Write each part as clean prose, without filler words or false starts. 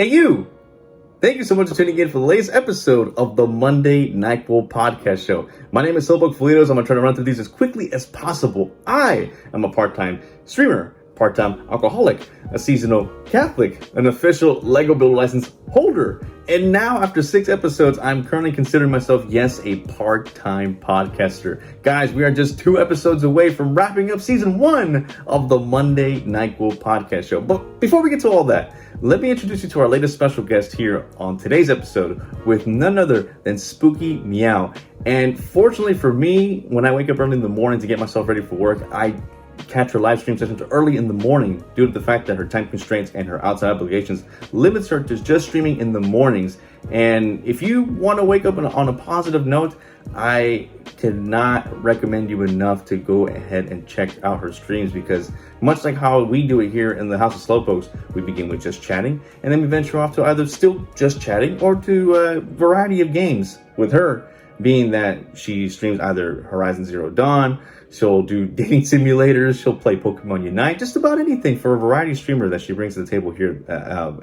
Hey, you! Thank you so much for tuning in for the latest episode of the Monday Nyquil podcast show. My name is SlowpokeFelitos. I'm going to try to run through these as quickly as possible. I am a part-time streamer, part-time alcoholic, a seasonal Catholic, an official Lego Builder license holder. And now, after 6 episodes, I'm currently considering myself, yes, a part-time podcaster. Guys, we are just 2 episodes away from wrapping up season 1 of the Monday Nyquil podcast show. But before we get to all that, let me introduce you to our latest special guest here on today's episode with none other than Spooky Meow. And fortunately for me, when I wake up early in the morning to get myself ready for work, I catch her live stream sessions early in the morning due to the fact that her time constraints and her outside obligations limits her to just streaming in the mornings. And if you want to wake up on a positive note, I cannot recommend you enough to go ahead and check out her streams, because much like how we do it here in the House of Slowpokes, we begin with just chatting and then we venture off to either still just chatting or to a variety of games, with her being that she streams either Horizon Zero Dawn, she'll do dating simulators, she'll play Pokemon Unite, just about anything for a variety streamer that she brings to the table here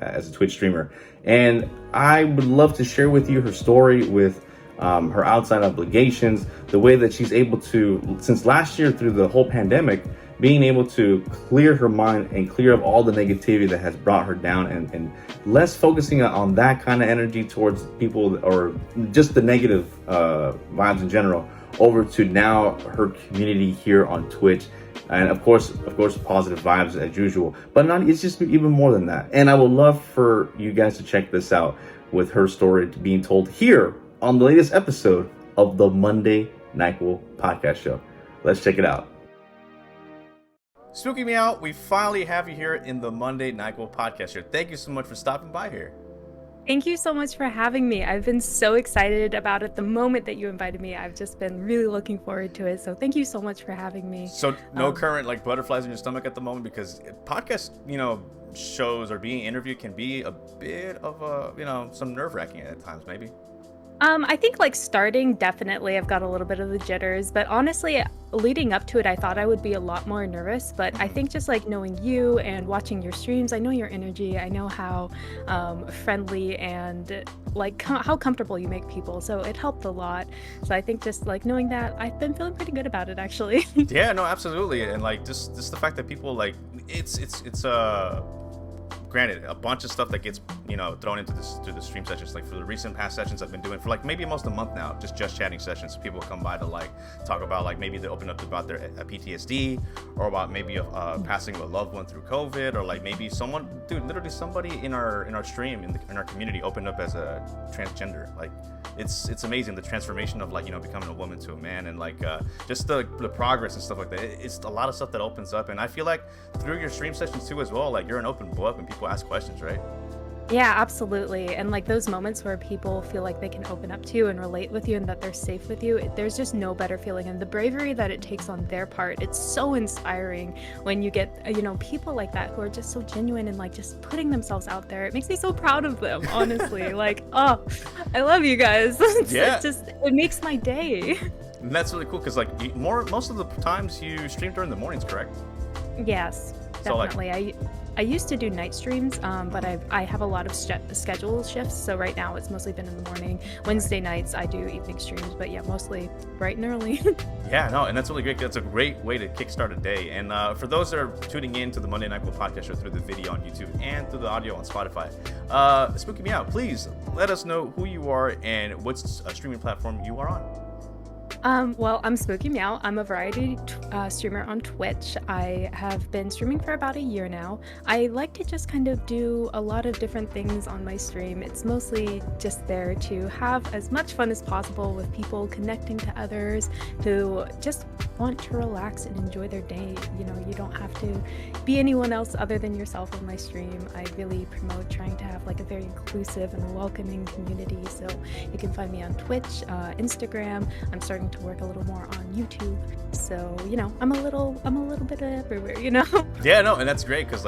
as a Twitch streamer. And I would love to share with you her story with her outside obligations, the way that she's able to, since last year through the whole pandemic, being able to clear her mind and clear up all the negativity that has brought her down, and less focusing on that kind of energy towards people or just the negative vibes in general, over to now her community here on Twitch. And of course, positive vibes as usual, but it's just even more than that. And I would love for you guys to check this out with her story being told here on the latest episode of the Monday Nyquil podcast show. Let's check it out. Spooky Meow, we finally have you here in the Monday Nyquil podcast show. Thank you so much for stopping by here. Thank you so much for having me. I've been so excited about it the moment that you invited me. I've just been really looking forward to it. So thank you so much for having me. So no current butterflies in your stomach at the moment, because podcast, shows or being interviewed can be a bit of a, some nerve-wracking at times, maybe. I think starting, definitely I've got a little bit of the jitters, but honestly, leading up to it, I thought I would be a lot more nervous. But I think just knowing you and watching your streams, I know your energy, I know how friendly and how comfortable you make people. So it helped a lot. So I think just knowing that, I've been feeling pretty good about it, actually. Yeah, no, absolutely. And just the fact that people it's granted, a bunch of stuff that gets thrown into this through the stream sessions. For the recent past sessions I've been doing for maybe almost a month now, just chatting sessions. People come by to talk about maybe they open up about their PTSD, or about maybe passing a loved one through COVID, or maybe someone, literally somebody in our stream in our community opened up as a transgender. It's amazing, the transformation of becoming a woman to a man, and just the progress and stuff like that. It's a lot of stuff that opens up, and I feel like through your stream sessions too as well, you're an open book and people ask questions, right? Yeah, absolutely. And those moments where people feel like they can open up to you and relate with you and that they're safe with you, there's just no better feeling. And the bravery that it takes on their part, it's so inspiring when you get, people like that who are just so genuine and just putting themselves out there. It makes me so proud of them, honestly. Oh, I love you guys. Yeah. It makes my day. And that's really cool, because most of the times you stream during the mornings, correct? Yes, definitely. I used to do night streams, but I have a lot of schedule shifts, so right now it's mostly been in the morning. Wednesday nights I do evening streams, but yeah, mostly bright and early. Yeah, no, and that's really great. That's a great way to kickstart a day. And for those that are tuning in to the Monday Nyquil podcast show through the video on YouTube and through the audio on Spotify, Spooky Me Out, please let us know who you are and what's a streaming platform you are on. Well, I'm Spooky Meow. I'm a variety streamer on Twitch. I have been streaming for about a year now. I like to just kind of do a lot of different things on my stream. It's mostly just there to have as much fun as possible with people, connecting to others who just want to relax and enjoy their day. You don't have to be anyone else other than yourself on my stream. I really promote trying to have a very inclusive and welcoming community. So you can find me on Twitch, Instagram. I'm starting to work a little more on YouTube. So, I'm a little bit everywhere, Yeah, no, and that's great, because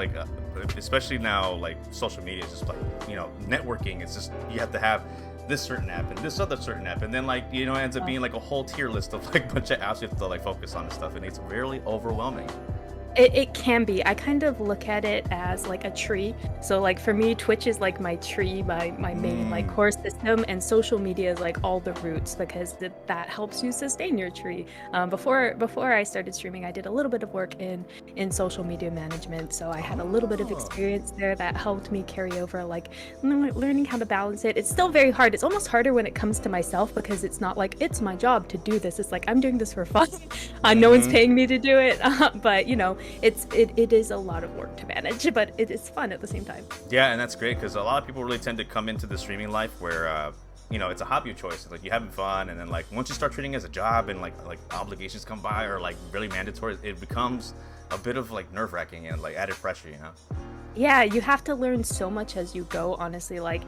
especially now, social media is just networking. It's just, you have to have this certain app and this other certain app, and then it ends up being a whole tier list of bunch of apps you have to focus on and stuff, and it's really overwhelming. It can be. I kind of look at it as like a tree. So like for me, Twitch is like my tree, my main like Mm, core system, and social media is like all the roots because that helps you sustain your tree. Before I started streaming, I did a little bit of work in social media management, so I had a little bit of oh, experience there that helped me carry over like learning how to balance it. It's still very hard. It's almost harder when it comes to myself because it's not like it's my job to do this. It's like I'm doing this for fun. No one's hmm, paying me to do it, but you know it is a lot of work to manage, but it is fun at the same time. yeah, and that's great because a lot of people really tend to come into the streaming life where it's a hobby of choice. Like you're having fun, and then like once you start treating it as a job and like obligations come by or like really mandatory, it becomes a bit of like nerve wracking and like added pressure, you know? Yeah, you have to learn so much as you go, honestly. Like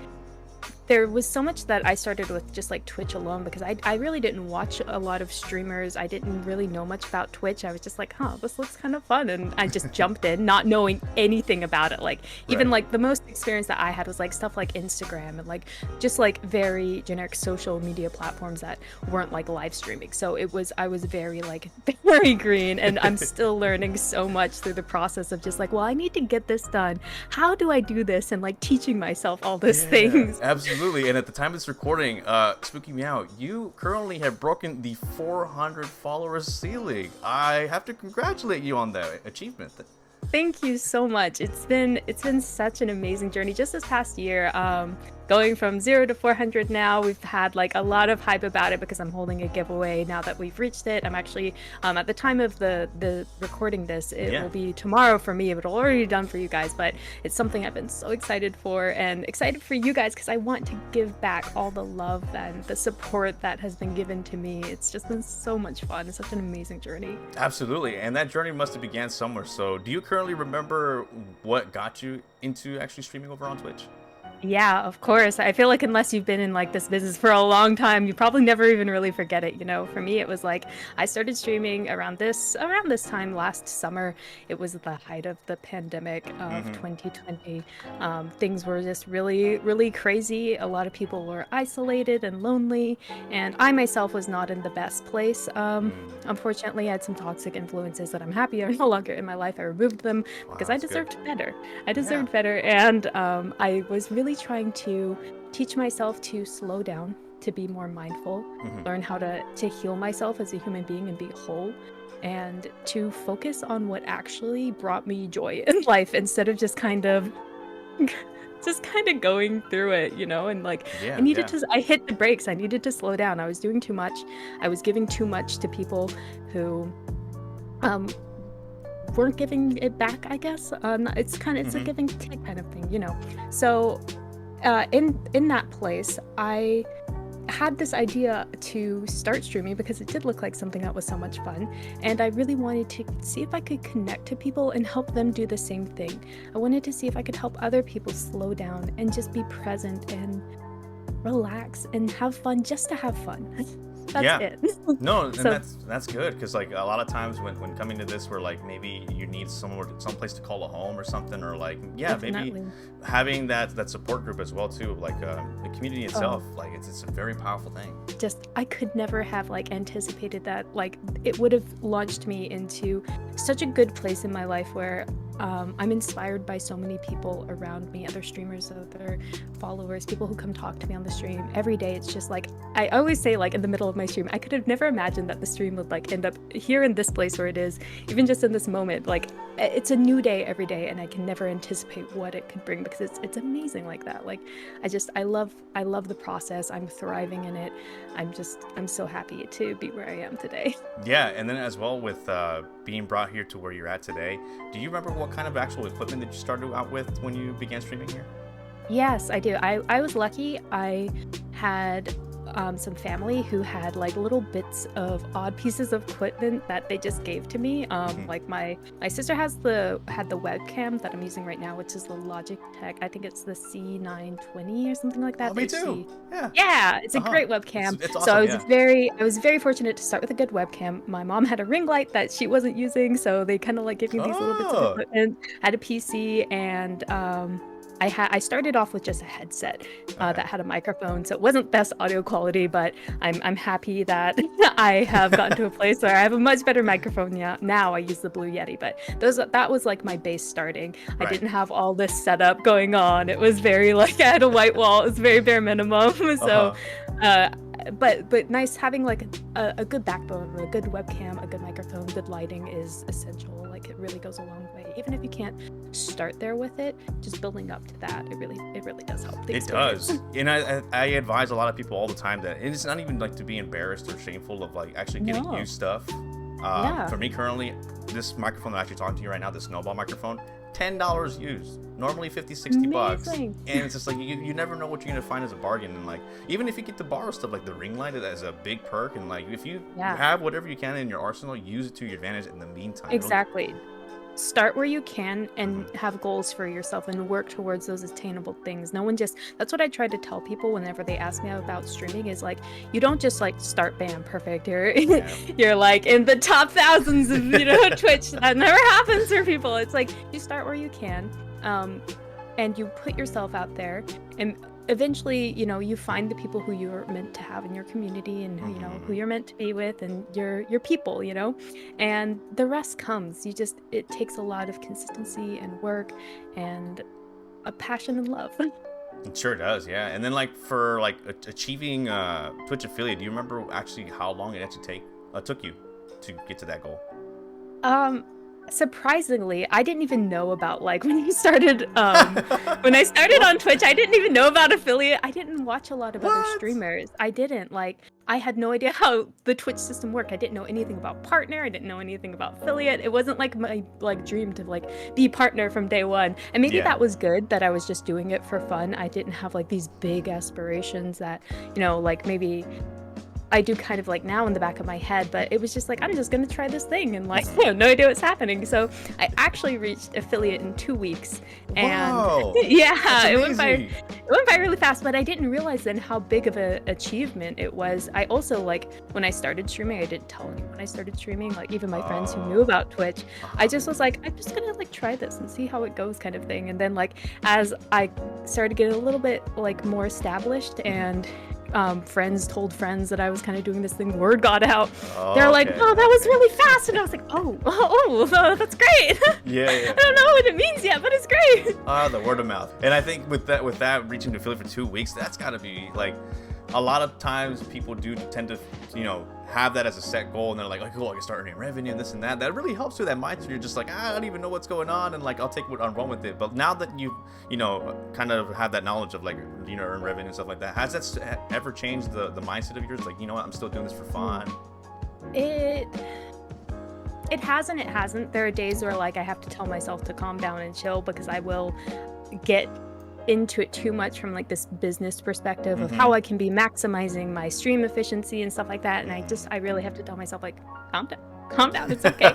there was so much that I started with just like Twitch alone because I really didn't watch a lot of streamers. I didn't really know much about Twitch. I was just like, huh, this looks kind of fun. And I just jumped in, not knowing anything about it. Like, even Right. like the most experience that I had was like stuff like Instagram and like just like very generic social media platforms that weren't like live streaming. So I was very like, very green. And I'm still learning so much through the process of just like, well, I need to get this done. How do I do this? And like teaching myself all those Yeah, things. absolutely. And at the time of this recording, Spooky Meow, you currently have broken the 400 followers ceiling. I have to congratulate you on that achievement. Thank you so much. It's been such an amazing journey just this past year. Going from 0 to 400 now, we've had like a lot of hype about it because I'm holding a giveaway now that we've reached it. I'm actually at the time of the recording this, it Yeah. will be tomorrow for me, but already done for you guys. But it's something I've been so excited for and excited for you guys because I want to give back all the love and the support that has been given to me. It's just been so much fun. It's such an amazing journey. Absolutely. And that journey must have began somewhere. So do you currently remember what got you into actually streaming over on Twitch? Yeah, of course. I feel like unless you've been in like this business for a long time, you probably never even really forget it, you know. For me, it was like I started streaming around this time last summer. It was the height of the pandemic of Mm-hmm. 2020. Things were just really, really crazy. A lot of people were isolated and lonely, and I myself was not in the best place. Mm. Unfortunately, I had some toxic influences that I'm happy are no longer in my life. I removed them Wow, because I that's good. deserved better. I Yeah. deserved better, and I was really trying to teach myself to slow down, to be more mindful, Hmm. learn how to heal myself as a human being and be whole, and to focus on what actually brought me joy in life instead of just kind of going through it, you know. And like Yeah, yeah. I hit the brakes. I needed to slow down. I was doing too much. I was giving too much to people who um weren't giving it back, I guess. It's a Hmm. give and take kind of thing, you know. So in that place, I had this idea to start streaming because it did look like something that was so much fun, and I really wanted to see if I could connect to people and help them do the same thing. I wanted to see if I could help other people slow down and just be present and relax and have fun, just to have fun. That's Yeah. it. No, and So that's good because like a lot of times when coming to this, where like maybe you need somewhere, someplace to call a home or something, or like yeah, maybe definitely. having that support group as well too, like the community Oh. itself, like it's a very powerful thing. Just I could never have like anticipated that. Like it would have launched me into such a good place in my life where I'm inspired by so many people around me, other streamers, other followers, people who come talk to me on the stream every day. It's just like I always say, like in the middle of my stream, I could have never imagined that the stream would like end up here in this place where it is, even just in this moment. Like it's a new day every day, and I can never anticipate what it could bring because it's amazing like that. Like I love the process. I'm thriving in it. I'm so happy to be where I am today. Yeah, and then as well with being brought here to where you're at today, do you remember what kind of actual equipment that you started out with when you began streaming here? Yes, I do. I was lucky. I had some family who had like little bits of odd pieces of equipment that they just gave to me. Hmm. Like my sister had the webcam that I'm using right now, which is the Logitech. I think it's the C920 or something like Oh, that. me The too. HC. Yeah. Yeah, it's a Uh-huh. great It's webcam. it's So awesome. Yeah. I was very fortunate to start with a good webcam. My mom had a ring light that she wasn't using, so they kind of like gave me these little bits of Oh. equipment. I had a PC, and I started off with just a headset that had a microphone, so it wasn't best audio quality, but I'm happy that I have gotten to a place where I have a much better microphone now. I use the Blue Yeti, but that was like my base starting. I didn't have all this setup going on. It was very like I had a white wall. It was very bare minimum. So but nice having like a good backbone, a good webcam, a good microphone, good lighting is essential. Like it really goes a long way. Even if you can't start there with it, just building up to that, it really does help. It does. And I advise a lot of people all the time that it's not even like to be embarrassed or shameful of like actually getting used stuff. For me currently, this microphone that I'm actually talking to you right now, this Snowball microphone, $10 used, normally 50-60 bucks, and it's just like you never know what you're gonna find as a bargain. And like even if you get to borrow stuff like the ring light as a big perk, and like if you have whatever you can in your arsenal, use it to your advantage in the meantime. Exactly. Start where you can and have goals for yourself and work towards those attainable things. That's what I try to tell people whenever they ask me about streaming is like, you don't just like start bam perfect. You're like in the top thousands of Twitch. That never happens for people. It's like you start where you can, and you put yourself out there, and eventually you find the people who you're meant to have in your community, and who you're meant to be with, and your people, and the rest comes. It takes a lot of consistency and work and a passion and love. It sure does, yeah. And then like for like achieving Twitch affiliate, do you remember actually how long it actually took you to get to that goal? Surprisingly, I didn't even know about like when I started on Twitch, I didn't even know about affiliate. I didn't watch a lot of other streamers. I had no idea how the Twitch system worked. I didn't know anything about partner. I didn't know anything about affiliate. It wasn't like my dream to like be partner from day one. And maybe that was good that I was just doing it for fun. I didn't have like these big aspirations that, like maybe I do kind of like now in the back of my head, but it was just like, I'm just going to try this thing and like, no idea what's happening. So I actually reached affiliate in 2 weeks, and it went by really fast, but I didn't realize then how big of an achievement it was. I also like when I started streaming, I didn't tell anyone I started streaming, like even my friends who knew about Twitch. I just was like, I'm just going to like try this and see how it goes kind of thing. And then like, as I started getting a little bit like more established and friends told friends that I was kind of doing this thing, word got out. They're like, oh, that was really fast. And I was like, oh, that's great. I don't know what it means yet, but it's great. The word of mouth. And I think with that reaching to affiliate for 2 weeks, that's got to be like, a lot of times people do tend to, have that as a set goal, and they're like, oh, cool, I can start earning revenue and this and that. That really helps with that mindset. You're just like, I don't even know what's going on, and like, I'll take what I'm wrong with it. But now that you kind of have that knowledge of like, earn revenue and stuff like that, has that ever changed the mindset of yours? Like, you know what, I'm still doing this for fun. It has and it hasn't. There are days where like I have to tell myself to calm down and chill, because I will get into it too much from like this business perspective of how I can be maximizing my stream efficiency and stuff like that, and I really have to tell myself like, calm down, it's okay.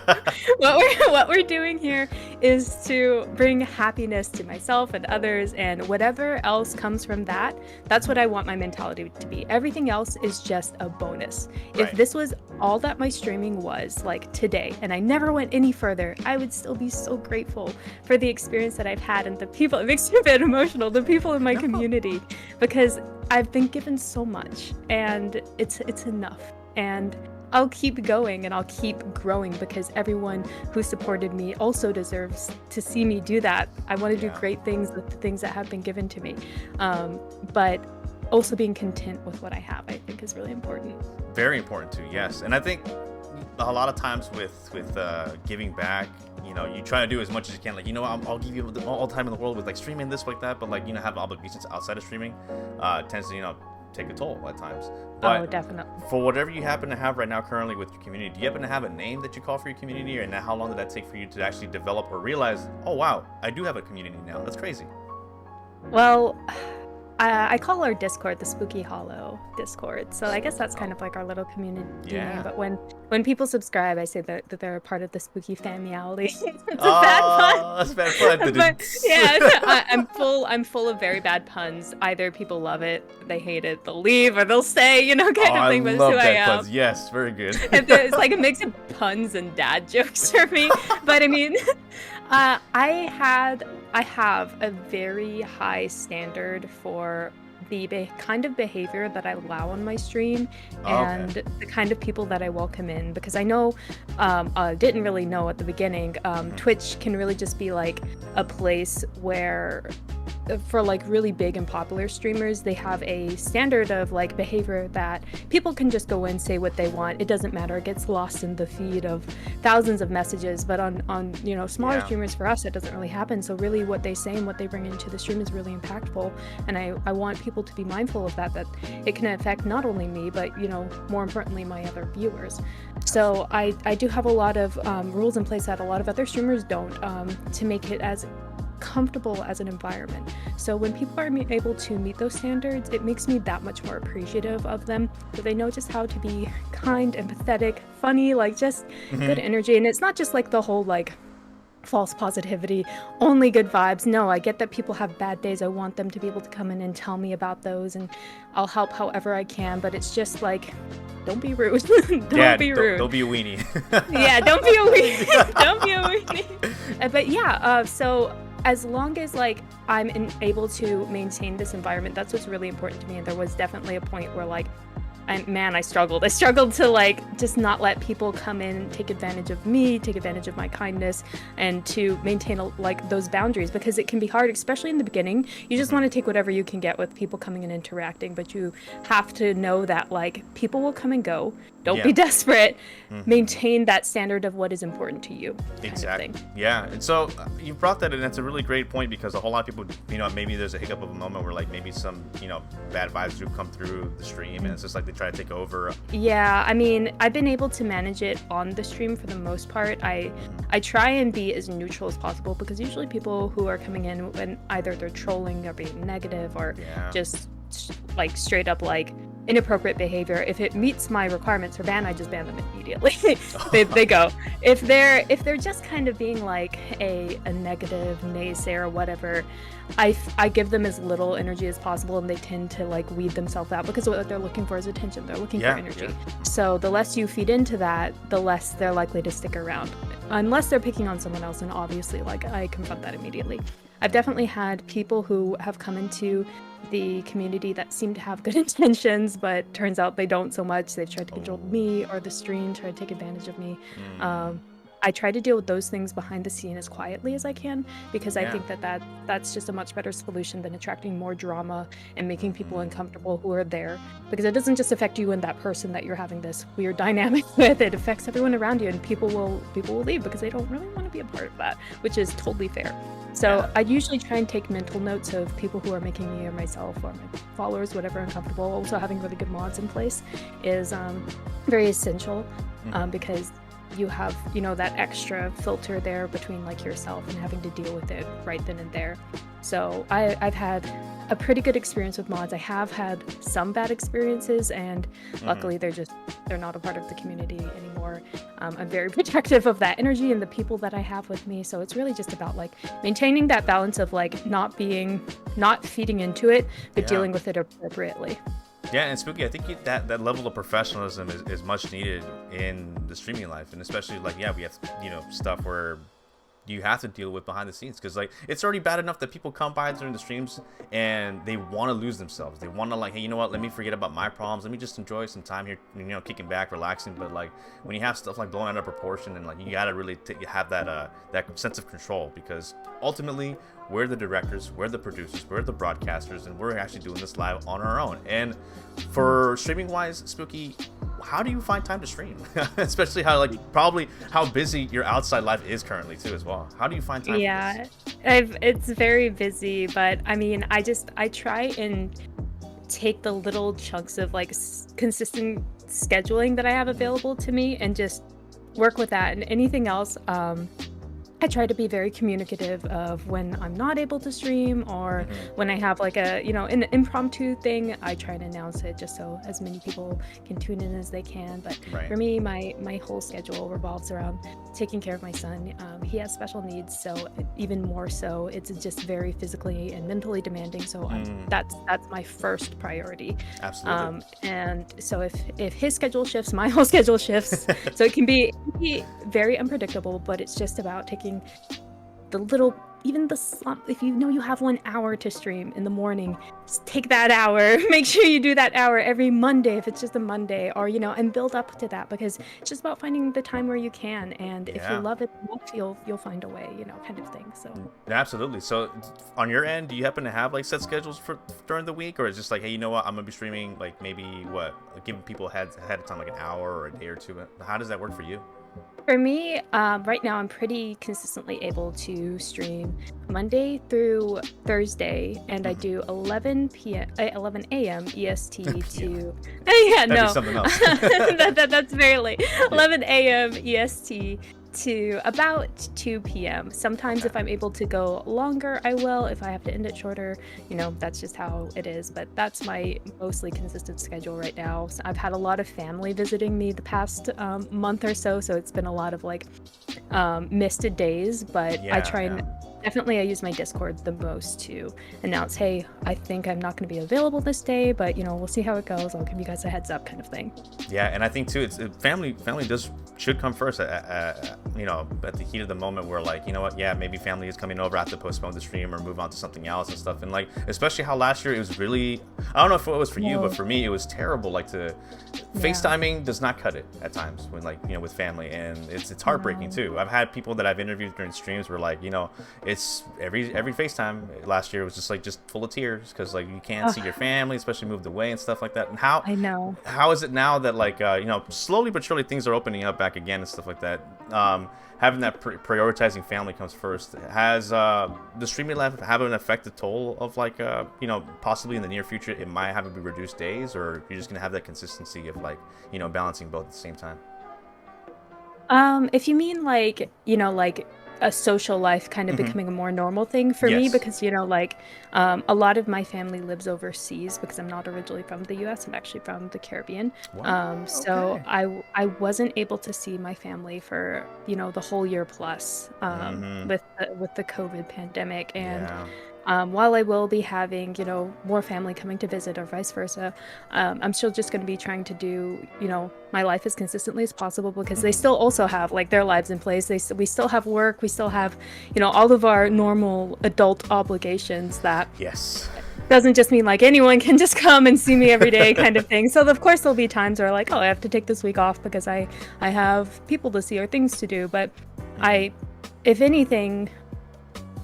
what we're doing here is to bring happiness to myself and others, and whatever else comes from that's what I want my mentality to be. Everything else is just a bonus. If this was all that my streaming was like today, and I never went any further, I would still be so grateful for the experience that I've had, and the people, it makes me a bit emotional, the people in my community, because I've been given so much, and it's enough. And I'll keep going and I'll keep growing, because everyone who supported me also deserves to see me do that. I want to do great things with the things that have been given to me. But also being content with what I have, I think, is really important. Very important too, yes. And I think a lot of times with giving back, you try to do as much as you can. Like, I'll give you all the time in the world with like streaming this, like that. But like, have obligations outside of streaming tends to, take a toll at times. But definitely. For whatever you happen to have right now currently with your community, do you happen to have a name that you call for your community? And how long did that take for you to actually develop or realize, oh wow, I do have a community now? That's crazy. Well, I call our Discord the Spooky Hollow Discord, so I guess that's kind of like our little community name. But when people subscribe, I say that they're a part of the Spooky family. It's a bad pun. That's bad fun. I'm full of very bad puns. Either people love it, they hate it, they'll leave, or they'll say, kind of thing. But it's who I am. Puns. Yes, very good. It's like a mix of puns and dad jokes for me. But I mean, I had I have a very high standard for the kind of behavior that I allow on my stream Oh, okay. and the kind of people that I welcome in, because I know, didn't really know at the beginning, Hmm. Twitch can really just be like a place where for like really big and popular streamers, they have a standard of like behavior that people can just go in, say what they want. It doesn't matter. It gets lost in the feed of thousands of messages. But on smaller Yeah. streamers, for us, it doesn't really happen. So really what they say and what they bring into the stream is really impactful. And I want people to be mindful of that it can affect not only me, but more importantly, my other viewers. So I do have a lot of rules in place that a lot of other streamers don't, to make it as comfortable as an environment. So when people are able to meet those standards, it makes me that much more appreciative of them. So they know just how to be kind, empathetic, funny, like just Hmm. good energy. And it's not just like the whole like false positivity, only good vibes. No, I get that people have bad days. I want them to be able to come in and tell me about those, and I'll help however I can. But it's just like, don't be rude. Yeah, Don't be don't rude. be a weenie. Yeah, don't be a weenie. Don't be a weenie. But yeah, so as long as like able to maintain this environment, that's what's really important to me. And there was definitely a point where like, I struggled. I struggled to like just not let people come in and take advantage of me, take advantage of my kindness, and to maintain like those boundaries, because it can be hard, especially in the beginning. You just Hmm. want to take whatever you can get with people coming and interacting, but you have to know that like people will come and go. Don't be Yeah. desperate. Hmm. Maintain that standard of what is important to you, kind of thing. Exactly. Yeah. And so you brought that in. That's a really great point because a whole lot of people, maybe there's a hiccup of a moment where like maybe some, bad vibes do come through the stream and it's just like they try to take over. Yeah, I mean, I've been able to manage it on the stream for the most part. I try and be as neutral as possible, because usually people who are coming in when either they're trolling or being negative or Yeah. just like straight up like inappropriate behavior, if it meets my requirements for ban, I just ban them immediately. They go. If they're just kind of being like a negative naysayer or whatever, I give them as little energy as possible, and they tend to like weed themselves out, because what they're looking for is attention. They're looking for Yeah. energy. Yeah. So the less you feed into that, the less they're likely to stick around, unless they're picking on someone else. And obviously, like, I confront that immediately. I've definitely had people who have come into the community that seem to have good intentions, but turns out they don't so much. They've tried to control Oh. me or the stream, tried to take advantage of me. Mm. Um, I try to deal with those things behind the scene as quietly as I can, because I Yeah. think that's just a much better solution than attracting more drama and making people uncomfortable who are there. Because it doesn't just affect you and that person that you're having this weird dynamic with. It affects everyone around you, and people will leave because they don't really want to be a part of that, which is totally fair. So Yeah. I usually try and take mental notes of people who are making me or myself or my followers, whatever, uncomfortable. Also, having really good mods in place is very essential, Mhm. because you have that extra filter there between like yourself and having to deal with it right then and there. So I've had a pretty good experience with mods. I have had some bad experiences, and Mhm. luckily they're not a part of the community anymore. I'm very protective of that energy and the people that I have with me. So it's really just about like maintaining that balance of like not feeding into it, but Yeah. dealing with it appropriately. Yeah, and Spooky, I think that level of professionalism is much needed in the streaming life, and especially like we have stuff where you have to deal with behind the scenes, because like it's already bad enough that people come by during the streams and they want to lose themselves. They want to like, hey, you know what? Let me forget about my problems. Let me just enjoy some time here, kicking back, relaxing. But like when you have stuff like blown out of proportion, and like you gotta really have that sense of control, because ultimately we're the directors, we're the producers, we're the broadcasters, and we're actually doing this live on our own. And for streaming wise, Spooky, how do you find time to stream? Especially probably how busy your outside life is currently too as well. How do you find time for Yeah, it's very busy, but I mean, I try and take the little chunks of like consistent scheduling that I have this? Hmm. available to me and just work with that. And anything else, I try to be very communicative of when I'm not able to stream, or Hmm. when I have like an impromptu thing. I try and announce it just so as many people can tune in as they can. But Right. for me, my whole schedule revolves around taking care of my son. He has special needs, so even more so, it's just very physically and mentally demanding. So Mm, that's my first priority. absolutely. And so if his schedule shifts, my whole schedule shifts. So it can be very unpredictable, but it's just about taking the little even the slump, if you know you have 1 hour to stream in the morning, just take that hour. Make sure you do that hour every Monday if it's just a Monday, or and build up to that, because it's just about finding the time where you can, and if you Yeah. love it enough, you'll find a way, kind of thing. So Absolutely. So on your end, do you happen to have like set schedules for during the week, or is it just like, hey, you know what, I'm gonna be streaming like maybe giving people ahead of time like an hour or a day or two? How does that work for you? for me, right now I'm pretty consistently able to stream Monday through Thursday, and I do 11 a.m. EST to yeah, That'd be no, something else. that's very late. 11 a.m. EST to about 2 p.m. Sometimes if I'm able to go longer, I will. If I have to end it shorter, that's just how it is. But that's my mostly consistent schedule right now. So I've had a lot of family visiting me the past month or so it's been a lot of like missed days. But I try and definitely I use my Discord the most to announce, hey, I think I'm not going to be available this day, but we'll see how it goes. I'll give you guys a heads up, kind of thing. Yeah, and I think too, it's family should come first. At the heat of the moment, where like, you know what, yeah, maybe family is coming over, I have to postpone the stream or move on to something else and stuff. And like, especially how last year it was really, I don't know if it was for you, but for me it was terrible. Like FaceTiming does not cut it at times when like, with family, and it's heartbreaking too. I've had people that I've interviewed during streams where like, it's every FaceTime last year was just full of tears, because like you can't see your family, especially moved away and stuff like that. And how is it now that like slowly but surely things are opening up back again and stuff like that? Having that prioritizing family comes first. Has the streaming life have an effective toll of like possibly in the near future it might have to be reduced days, or you're just gonna have that consistency of like balancing both at the same time? If you mean like a social life kind of becoming a more normal thing for me, because a lot of my family lives overseas, because I'm not originally from the US, I'm actually from the Caribbean. So I wasn't able to see my family for the whole year plus with the COVID pandemic. And while I will be having more family coming to visit or vice versa, I'm still just going to be trying to do my life as consistently as possible, because they still also have like their lives in place. We still have work, we still have all of our normal adult obligations. That doesn't just mean like anyone can just come and see me every day kind of thing. So of course there'll be times where like, oh, I have to take this week off because I have people to see or things to do. But if anything,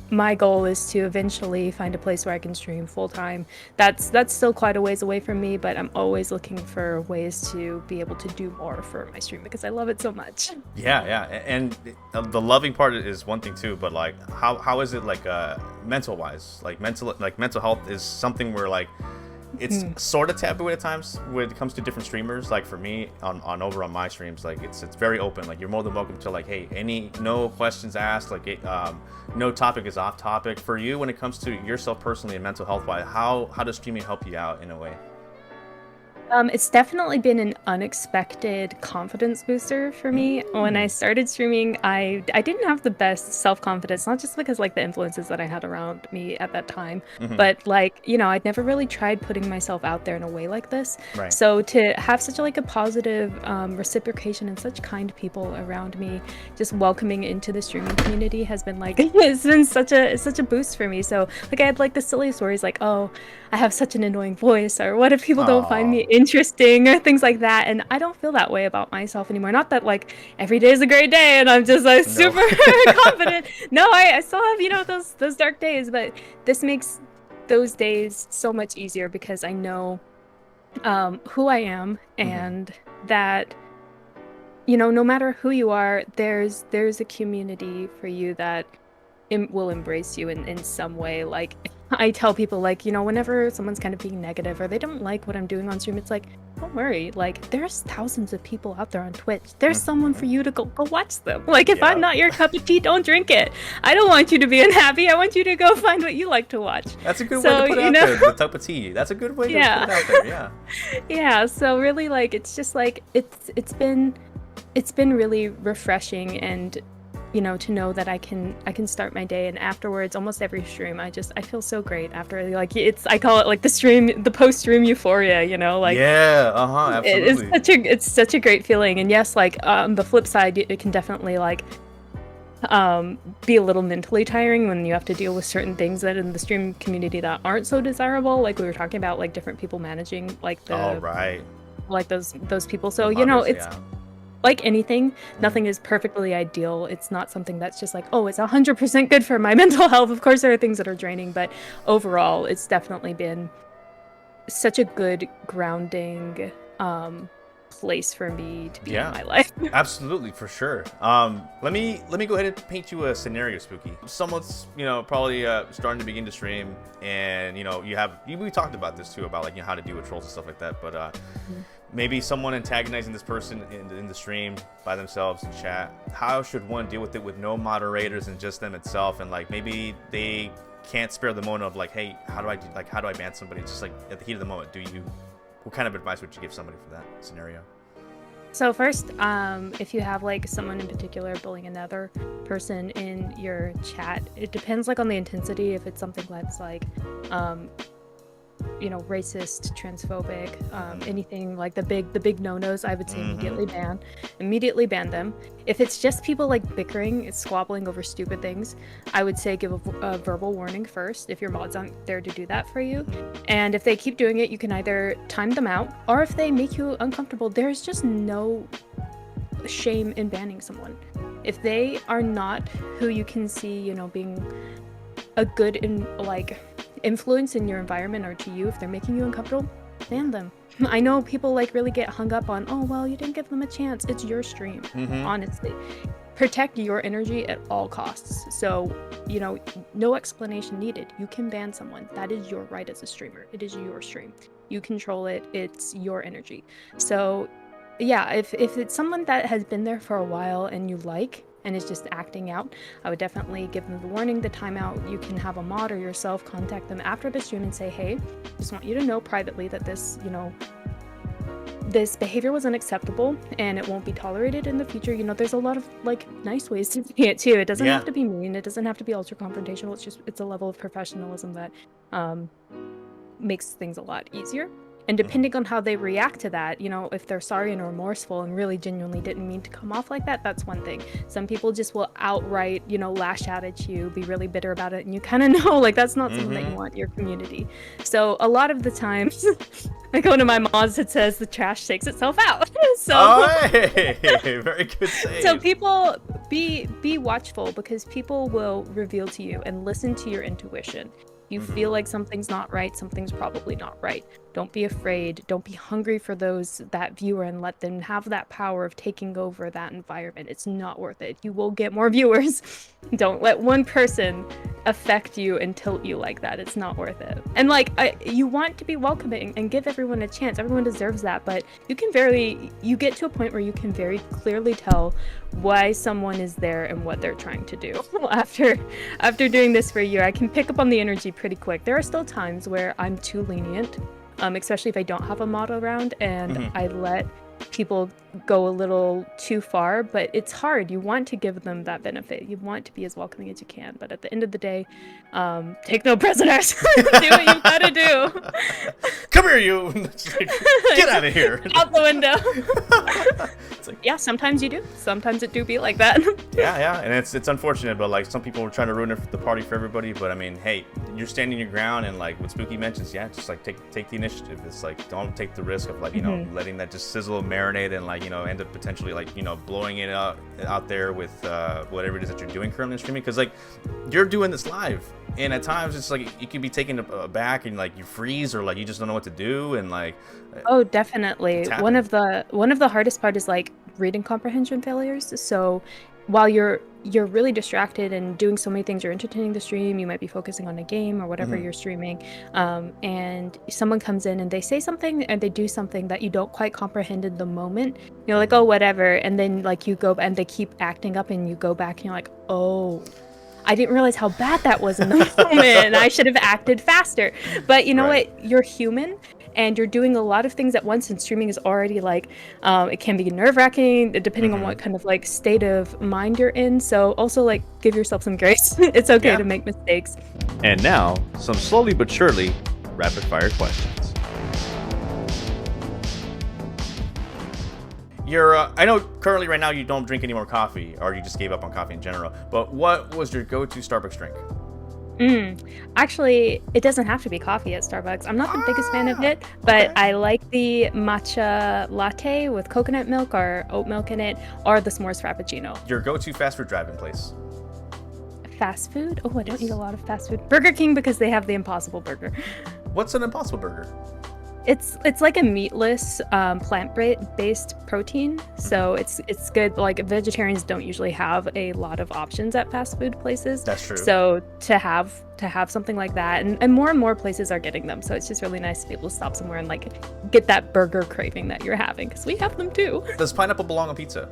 my goal is to eventually find a place where I can stream full time. That's still quite a ways away from me, but I'm always looking for ways to be able to do more for my stream, because I love it so much. Yeah, and the loving part is one thing too, but like how is it like mental wise? Like mental health is something where like it's sort of taboo at times when it comes to different streamers. Like for me on my streams, like it's very open. Like you're more than welcome to like, hey, no questions asked, like no topic is off topic. For you, when it comes to yourself personally and mental health wise, how does streaming help you out in a way? It's definitely been an unexpected confidence booster for me. When I started streaming, I didn't have the best self-confidence, not just because like the influences that I had around me at that time, but like, I'd never really tried putting myself out there in a way like this. Right. So to have such a positive reciprocation and such kind people around me, just welcoming into the streaming community has been like, it's been such a boost for me. So like I had like the silly stories like, oh, I have such an annoying voice, or what if people don't find me interesting, or things like that. And I don't feel that way about myself anymore. Not that like every day is a great day and I'm just like super confident. No, I still have those dark days, but this makes those days so much easier, because I know who I am, and that no matter who you are, there's a community for you that will embrace you in some way. Like I tell people, like, whenever someone's kind of being negative or they don't like what I'm doing on stream, it's like, don't worry, like there's thousands of people out there on Twitch. There's someone for you to go watch them. Like if I'm not your cup of tea, don't drink it. I don't want you to be unhappy. I want you to go find what you like to watch. That's a good way to put it out there, the cup of tea. That's a good way to put it out there, yeah. So really, like, it's just like it's been really refreshing, and to know that I can start my day, and afterwards, almost every stream, I feel so great after. Like I call it like the post-stream euphoria, like absolutely. It's such a great feeling. And yes, like on the flip side, it can definitely like be a little mentally tiring when you have to deal with certain things that in the stream community that aren't so desirable. Like we were talking about, like different people managing like the Oh, right. like those people. So The you know, modders, it's yeah. like anything, nothing is perfectly ideal. It's not something that's just like, oh, it's 100% good for my mental health. Of course, there are things that are draining, but overall, it's definitely been such a good grounding place for me to be in my life. Absolutely, for sure. Let me go ahead and paint you a scenario, Spooky. Someone's, you know, probably starting to begin to stream, and you know, we talked about this too, about like, you know, how to deal with trolls and stuff like that. But maybe someone antagonizing this person in the stream by themselves in chat. How should one deal with it with no moderators and just them itself? And like maybe they can't spare the moment of like, hey, how do I ban somebody? It's just like at the heat of the moment. What kind of advice would you give somebody for that scenario? So first, if you have like someone in particular bullying another person in your chat, it depends like on the intensity. If it's something that's like, you know, racist, transphobic, anything like the big no-nos, I would say immediately ban them. If it's just people like bickering, it's squabbling over stupid things, I would say give a verbal warning first if your mods aren't there to do that for you. And if they keep doing it, you can either time them out, or if they make you uncomfortable, there's just no shame in banning someone. If they are not who you can see, you know, being a good influence in your environment or to you, if they're making you uncomfortable, ban them. I know people like really get hung up on, oh well, you didn't give them a chance. It's your stream. Honestly, protect your energy at all costs. So, you know, no explanation needed. You can ban someone. That is your right as a streamer. It is your stream. You control it. It's your energy. So yeah, if it's someone that has been there for a while and you like, and is just acting out, I would definitely give them the warning, the timeout. You can have a mod or yourself contact them after the stream and say, hey, just want you to know privately that this, you know, this behavior was unacceptable and it won't be tolerated in the future. You know, there's a lot of like nice ways to see it too. It doesn't have to be mean. It doesn't have to be ultra confrontational. It's a level of professionalism that makes things a lot easier. And depending on how they react to that, you know, if they're sorry and remorseful and really genuinely didn't mean to come off like that, that's one thing. Some people just will outright, you know, lash out at you, be really bitter about it, and you kind of know, like, that's not something that you want in your community. So a lot of the times, like one of my mods that says the trash takes itself out. So, hey, very good save. So people, be watchful, because people will reveal to you and listen to your intuition. You feel like something's not right, something's probably not right. Don't be afraid. Don't be hungry for that viewer and let them have that power of taking over that environment. It's not worth it. You will get more viewers. Don't let one person affect you and tilt you like that. It's not worth it. And like, you want to be welcoming and give everyone a chance. Everyone deserves that, but you get to a point where you can very clearly tell why someone is there and what they're trying to do. After doing this for a year, I can pick up on the energy pretty quick. There are still times where I'm too lenient, especially if I don't have a mod around, and I let people go a little too far, but it's hard. You want to give them that benefit. You want to be as welcoming as you can, but at the end of the day, take no prisoners. Do what you gotta do. Come here, you. Get out of here. Out the window. It's like, yeah, sometimes you do. Sometimes it do be like that. Yeah, and it's unfortunate, but like some people are trying to ruin the party for everybody. But I mean, hey, you're standing your ground, and like what Spooky mentions, yeah, just like take the initiative. It's like, don't take the risk of like, you know, letting that just sizzle and marinate and like, you know, end up potentially like, you know, blowing it out there with whatever it is that you're doing currently streaming, because like you're doing this live, and at times it's like you can be taken aback and like you freeze, or like you just don't know what to do, and like oh, definitely. One of the hardest part is like reading comprehension failures. So while you're really distracted and doing so many things, you're entertaining the stream, you might be focusing on a game or whatever you're streaming, and someone comes in and they say something and they do something that you don't quite comprehend in the moment. You're like, oh, whatever, and then like you go and they keep acting up, and you go back and you're like, oh, I didn't realize how bad that was in the moment. I should have acted faster. But you know what? You're human, and you're doing a lot of things at once, and streaming is already like, it can be nerve-wracking depending on what kind of like state of mind you're in. So also like give yourself some grace. It's okay to make mistakes. And now, some slowly but surely rapid fire questions. You're, I know currently right now you don't drink any more coffee, or you just gave up on coffee in general, but what was your go-to Starbucks drink? Actually, it doesn't have to be coffee at Starbucks. I'm not the biggest fan of it, but okay. I like the matcha latte with coconut milk or oat milk in it, or the s'mores frappuccino. Your go-to fast food drive-in place? Fast food? Oh, I don't eat a lot of fast food. Burger King, because they have the Impossible Burger. What's an Impossible Burger? It's like a meatless, plant-based protein, so it's good. Like, vegetarians don't usually have a lot of options at fast food places. That's true. So to have something like that, and more places are getting them, so it's just really nice to be able to stop somewhere and like get that burger craving that you're having, because we have them too. Does pineapple belong on pizza?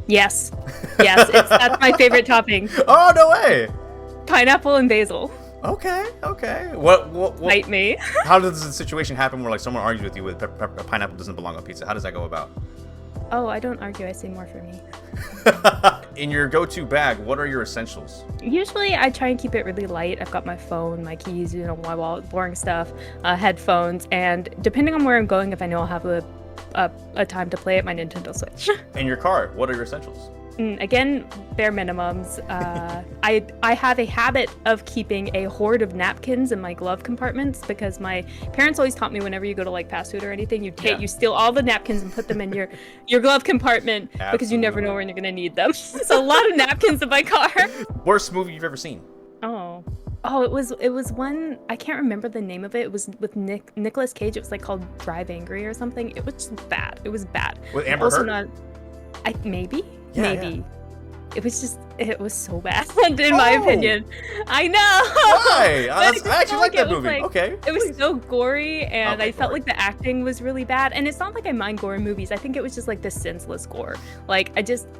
Yes, that's my favorite topping. Oh, no way! Pineapple and basil. Okay. What Fight me. How does the situation happen where like someone argues with you with pineapple doesn't belong on pizza? How does that go about? Oh, I don't argue. I say more for me. In your go-to bag, what are your essentials? Usually, I try and keep it really light. I've got my phone, my keys, my wallet, boring stuff, headphones, and depending on where I'm going, if I know I'll have a time to play it, my Nintendo Switch. In your car, what are your essentials? Again, bare minimums. I have a habit of keeping a hoard of napkins in my glove compartments, because my parents always taught me whenever you go to like fast food or anything, you steal all the napkins and put them in your glove compartment. Absolutely. Because you never know when you're gonna need them. So a lot of napkins in my car. Worst movie you've ever seen? Oh, it was one, I can't remember the name of it. It was with Nicolas Cage. It was like called Drive Angry or something. It was just bad. It was bad. With Amber Heard? Maybe. Yeah. It was so bad, in my opinion. I know. Why? I actually like that movie. Okay. It was so gory, and I felt gory. like the acting was really bad. And it's not like I mind gory movies. I think it was just like the senseless gore. Like,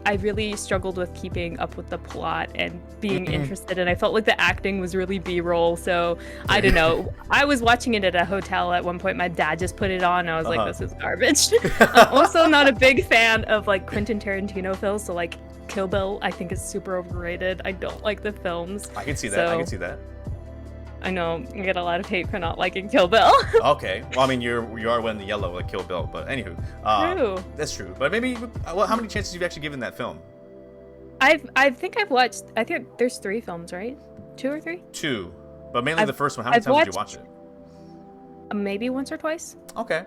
I really struggled with keeping up with the plot and being interested. And I felt like the acting was really B-roll. So I don't know. I was watching it at a hotel at one point. My dad just put it on, and I was like, this is garbage. I'm also not a big fan of like Quentin Tarantino films. So like Kill Bill, I think, is super overrated. I don't like the films. I can see that. I know I get a lot of hate for not liking Kill Bill. Okay. Well, I mean, you are wearing the yellow like Kill Bill, but anywho, True. That's true. But maybe, how many chances have you actually given that film? I think I've watched. I think there's 3 films, right? 2 or 3? 2, but mainly the first one. How many times did you watch it? Maybe once or twice. Okay.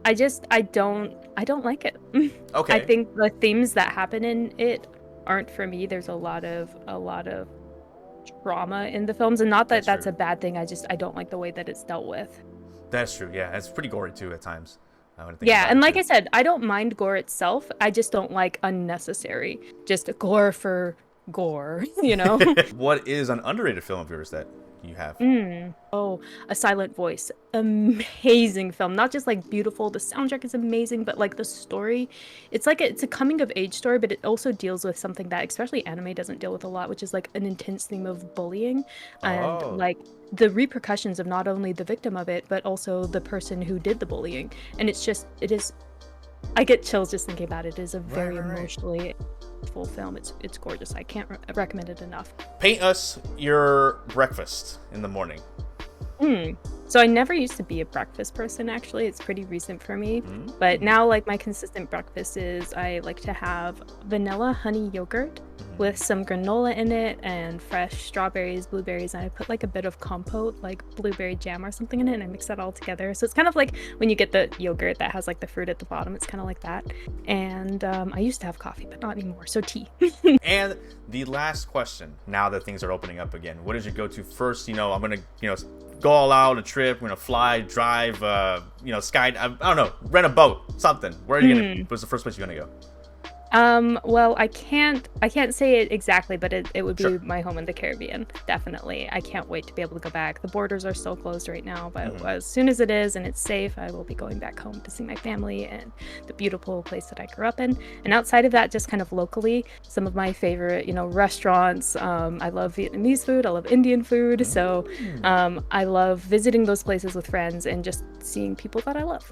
I don't like it. Okay. I think the themes that happen in it aren't for me. There's a lot of trauma in the films, and not that that's a bad thing. I don't like the way that it's dealt with. That's true. Yeah, it's pretty gory too at times. Yeah, and like I said, I don't mind gore itself. I just don't like unnecessary, just gore for gore, What is an underrated film of yours that you have? Oh, A Silent Voice. Amazing film. Not just like beautiful, the soundtrack is amazing, but like the story, it's a coming of age story, but it also deals with something that especially anime doesn't deal with a lot, which is like an intense theme of bullying and like the repercussions of not only the victim of it, but also the person who did the bullying. And I get chills just thinking about it. It is a very emotionally full film. It's gorgeous. I can't recommend it enough. Paint us your breakfast in the morning. So I never used to be a breakfast person, actually. It's pretty recent for me. But now, like, my consistent breakfast is I like to have vanilla honey yogurt with some granola in it and fresh strawberries, blueberries, and I put like a bit of compote, like blueberry jam or something in it, and I mix that all together. So it's kind of like when you get the yogurt that has like the fruit at the bottom. It's kind of like that. And I used to have coffee, but not anymore. So tea. And the last question, now that things are opening up again, what is your go-to first? I'm gonna go all out on a trip. I'm gonna fly, drive, sky. I don't know, rent a boat, something. Where are you gonna? What's the first place you're gonna go? Well, I can't say it exactly, but it would be my home in the Caribbean. Definitely. I can't wait to be able to go back. The borders are still closed right now, but as soon as it is and it's safe, I will be going back home to see my family and the beautiful place that I grew up in. And outside of that, just kind of locally, some of my favorite, restaurants. I love Vietnamese food. I love Indian food. So, I love visiting those places with friends and just seeing people that I love.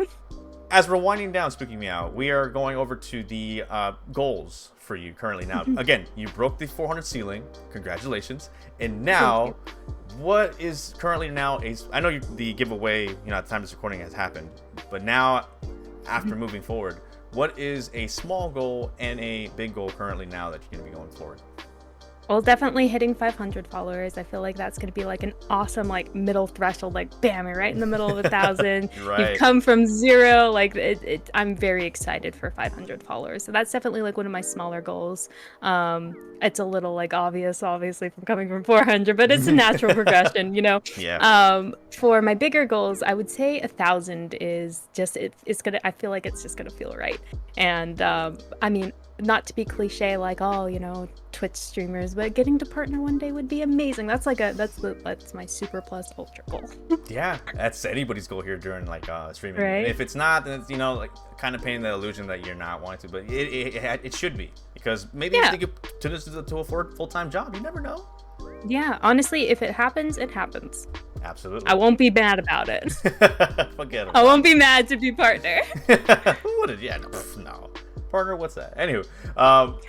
As we're winding down Spooky Meow, we are going over to the goals for you currently. Now, again, you broke the 400 ceiling. Congratulations. And now, what is currently now I know the giveaway, at the time this recording has happened, but now, after moving forward, what is a small goal and a big goal currently now that you're going to be going forward? Well, definitely hitting 500 followers. I feel like that's going to be like an awesome like middle threshold, like bam, you're right in the middle of 1,000. Right. You've come from zero. Like I'm very excited for 500 followers. So that's definitely like one of my smaller goals. It's a little like obviously from coming from 400, but it's a natural progression, you know? Yeah. For my bigger goals, I would say 1,000 is just, it's gonna, I feel like it's just gonna feel right. And I mean, not to be cliche like, oh, you know, Twitch streamers, but getting to partner one day would be amazing. That's like that's my super plus ultra goal. Yeah, that's anybody's goal here during like streaming. Right. And if it's not, then it's, you know, like kind of painting the illusion that you're not wanting to, but it should be, because maybe if they could turn this to a full-time job, you never know. Yeah, honestly, if it happens, it happens. Absolutely. I won't be mad about it. Forget it. I won't be mad to be partner. Who would it? Yeah, no. Partner, what's that? Anywho,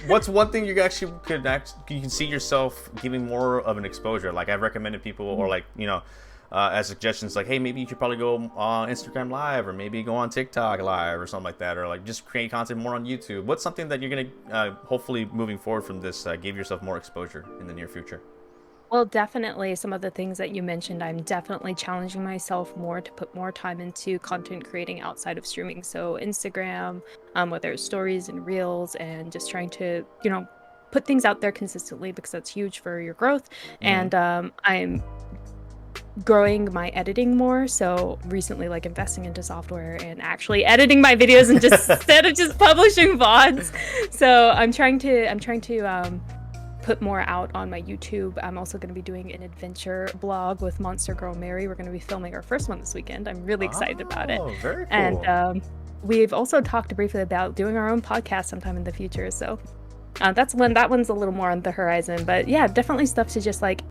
what's one thing you actually you can see yourself giving more of an exposure? Like I've recommended people, or like, you know, as suggestions, like, hey, maybe you should probably go on Instagram Live, or maybe go on TikTok Live, or something like that, or like just create content more on YouTube. What's something that you're gonna hopefully moving forward from this give yourself more exposure in the near future? Well, definitely some of the things that you mentioned, I'm definitely challenging myself more to put more time into content creating outside of streaming. So Instagram, whether it's stories and reels, and just trying to, you know, put things out there consistently, because that's huge for your growth. And I'm growing my editing more, so recently like investing into software and actually editing my videos, and just instead of just publishing VODs. So I'm trying to put more out on my YouTube. I'm also going to be doing an adventure blog with Monster Girl Mary. We're going to be filming our first one this weekend. I'm really excited about it. Very cool. And we've also talked briefly about doing our own podcast sometime in the future. So that one's a little more on the horizon. But yeah, definitely stuff to just like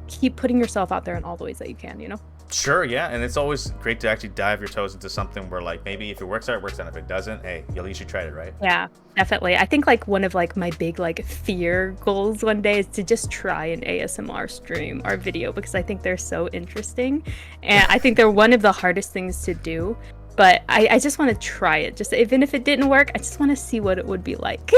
keep putting yourself out there in all the ways that you can, you know? Sure, yeah, and it's always great to actually dive your toes into something where, like, maybe if it works out, it works out. If it doesn't, hey, at least you tried it, right? Yeah, definitely. I think like one of like my big like fear goals one day is to just try an ASMR stream or video, because I think they're so interesting, and I think they're one of the hardest things to do. But I just want to try it. Just even if it didn't work, I just want to see what it would be like.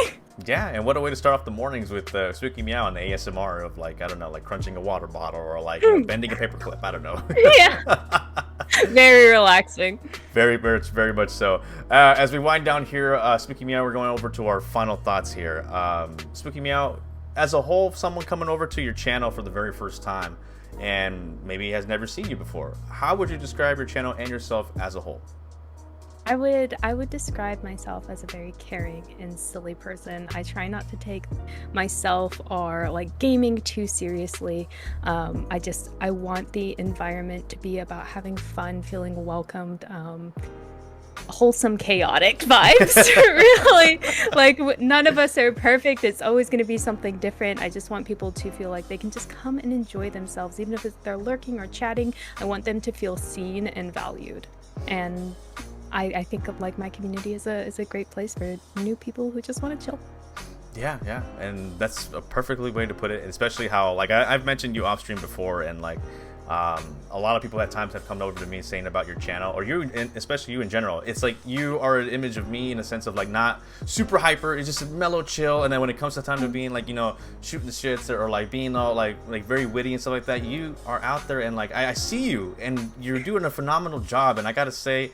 Yeah, and what a way to start off the mornings with Spooky Meow and the ASMR of, like, I don't know, like crunching a water bottle, or like bending a paper clip. I don't know. Yeah. Very relaxing. It's very much so. As we wind down here, Spooky Meow, we're going over to our final thoughts here. Spooky Meow, as a whole, someone coming over to your channel for the very first time and maybe has never seen you before, how would you describe your channel and yourself as a whole? I would describe myself as a very caring and silly person. I try not to take myself or like gaming too seriously. I want the environment to be about having fun, feeling welcomed, wholesome, chaotic vibes. Really, like none of us are perfect. It's always going to be something different. I just want people to feel like they can just come and enjoy themselves, even if they're lurking or chatting. I want them to feel seen and valued. And I think of like my community is a great place for new people who just want to chill. Yeah, and that's a perfectly way to put it, especially how, like, I've mentioned you off stream before, and like a lot of people at times have come over to me saying about your channel, or you, and especially you in general. It's like you are an image of me in a sense of like not super hyper, it's just a mellow chill, and then when it comes to time to being like, you know, shooting the shits, or like being all like very witty and stuff like that, you are out there, and like I see you, and you're doing a phenomenal job, and I gotta say,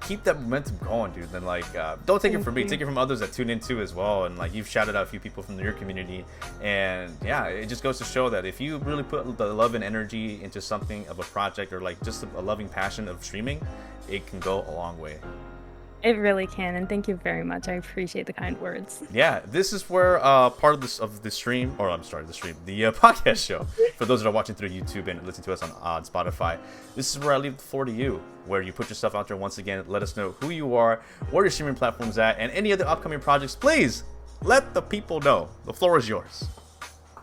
keep that momentum going, dude. And like don't take it from me, take it from others that tune in too as well. And like you've shouted out a few people from your community, and yeah, it just goes to show that if you really put the love and energy into something of a project, or like just a loving passion of streaming, it can go a long way. It really can, and thank you very much. I appreciate the kind words. Yeah, this is where part of the stream, or I'm sorry, the podcast show, for those that are watching through YouTube and listening to us on Spotify, this is where I leave the floor to you, where you put yourself out there once again. Let us know who you are, where your streaming platform's at, and any other upcoming projects. Please let the people know. The floor is yours.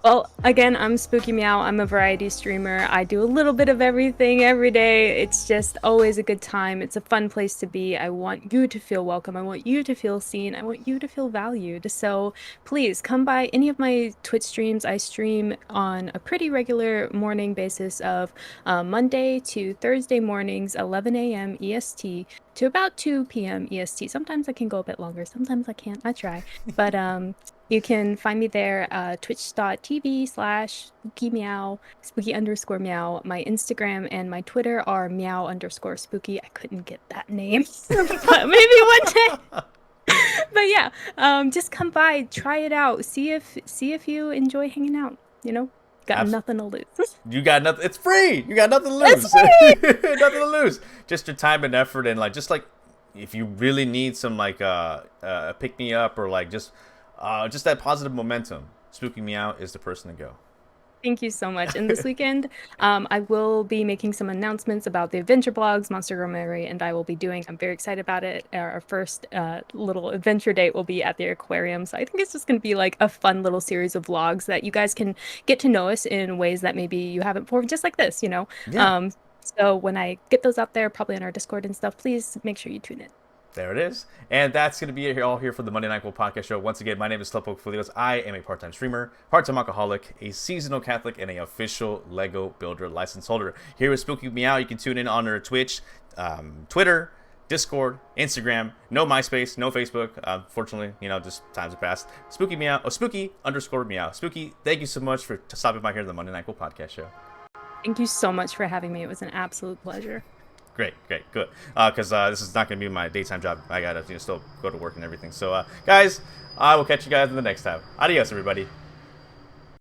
Well, again, I'm Spooky Meow. I'm a variety streamer. I do a little bit of everything every day. It's just always a good time. It's a fun place to be. I want you to feel welcome. I want you to feel seen. I want you to feel valued. So please come by any of my Twitch streams. I stream on a pretty regular morning basis of Monday to Thursday mornings, 11 a.m. EST to about 2 p.m. EST. Sometimes I can go a bit longer. Sometimes I can't. I try. But you can find me there, twitch.tv/spooky meow, spooky_meow. My Instagram and my Twitter are meow_spooky. I couldn't get that name, but maybe one day. But yeah, just come by, try it out, see if you enjoy hanging out. You know, got nothing to lose. You got nothing. It's free. You got nothing to lose. It's free. Nothing to lose. Just your time and effort, and like if you really need some like pick me up or like just that positive momentum, Spooky Meow is the person to go. Thank you so much. And this weekend, I will be making some announcements about the adventure blogs Monster Girl Mary and I will be doing. I'm very excited about it. Our first little adventure date will be at the aquarium. So I think it's just going to be like a fun little series of vlogs that you guys can get to know us in ways that maybe you haven't before, just like this, you know? Yeah. So when I get those out there, probably on our Discord and stuff, please make sure you tune in. There it is. And that's going to be it all here for the Monday Nyquil Podcast Show. Once again, my name is SlowpokeFelitos. I am a part-time streamer, part-time alcoholic, a seasonal Catholic, and a official Lego Builder license holder. Here with Spooky Meow, you can tune in on our Twitch, Twitter, Discord, Instagram, no MySpace, no Facebook. Fortunately, just times have passed. Spooky Meow, Spooky_Meow. Spooky, thank you so much for stopping by here at the Monday Nyquil Podcast Show. Thank you so much for having me. It was an absolute pleasure. Great, good. Because this is not going to be my daytime job. I got to still go to work and everything. So, guys, I will catch you guys in the next time. Adios, everybody.